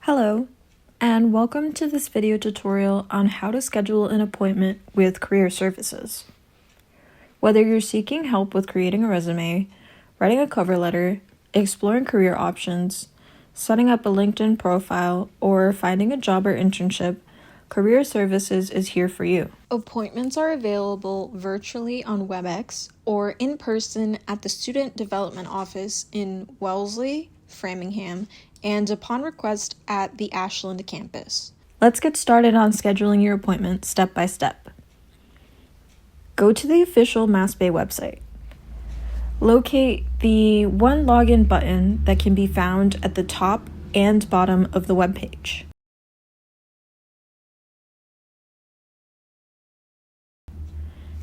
Hello, and welcome to this video tutorial on how to schedule an appointment with Career Services. Whether you're seeking help with creating a resume, writing a cover letter, exploring career options, setting up a LinkedIn profile, or finding a job or internship, Career Services is here for you. Appointments are available virtually on WebEx or in person at the Student Development Office in Wellesley, Framingham, and upon request at the Ashland campus. Let's get started on scheduling your appointment step by step. Go to the official MassBay website. Locate the One Login button that can be found at the top and bottom of the webpage.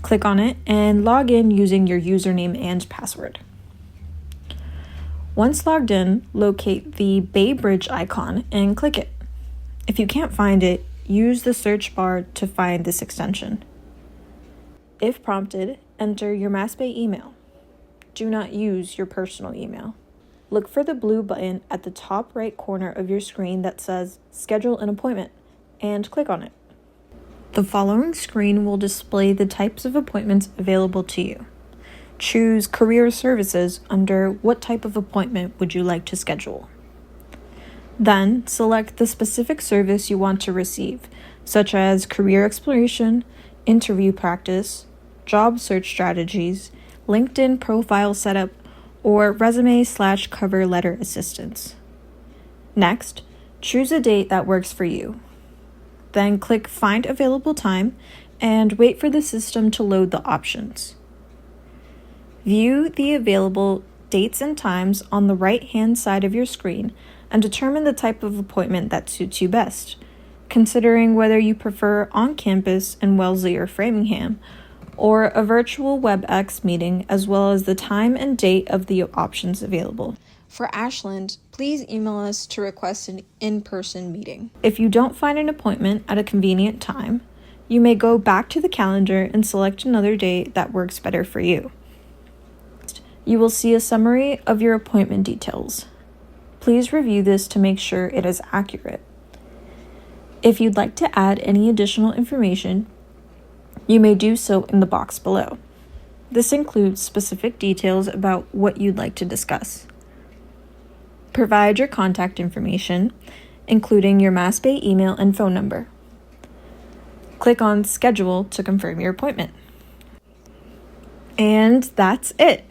Click on it and log in using your username and password. Once logged in, locate the Bay Bridge icon and click it. If you can't find it, use the search bar to find this extension. If prompted, enter your MassBay email. Do not use your personal email. Look for the blue button at the top right corner of your screen that says Schedule an Appointment and click on it. The following screen will display the types of appointments available to you. Choose Career Services under what type of appointment would you like to schedule. Then select the specific service you want to receive, such as career exploration, interview practice, job search strategies, LinkedIn profile setup, or resume/cover letter assistance. Next, choose a date that works for you. Then click Find Available Time and wait for the system to load the options. View the available dates and times on the right-hand side of your screen and determine the type of appointment that suits you best, considering whether you prefer on-campus in Wellesley or Framingham, or a virtual WebEx meeting, as well as the time and date of the options available. For Ashland, please email us to request an in-person meeting. If you don't find an appointment at a convenient time, you may go back to the calendar and select another date that works better for you. You will see a summary of your appointment details. Please review this to make sure it is accurate. If you'd like to add any additional information, you may do so in the box below. This includes specific details about what you'd like to discuss. Provide your contact information, including your MassBay email and phone number. Click on Schedule to confirm your appointment. And that's it.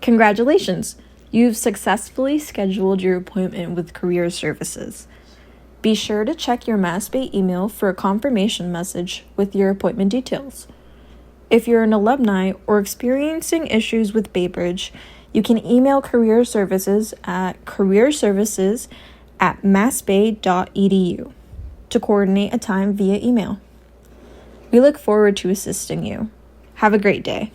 Congratulations! You've successfully scheduled your appointment with Career Services. Be sure to check your MassBay email for a confirmation message with your appointment details. If you're an alumni or experiencing issues with Bay Bridge, you can email Career Services at careerservices@massbay.edu to coordinate a time via email. We look forward to assisting you. Have a great day.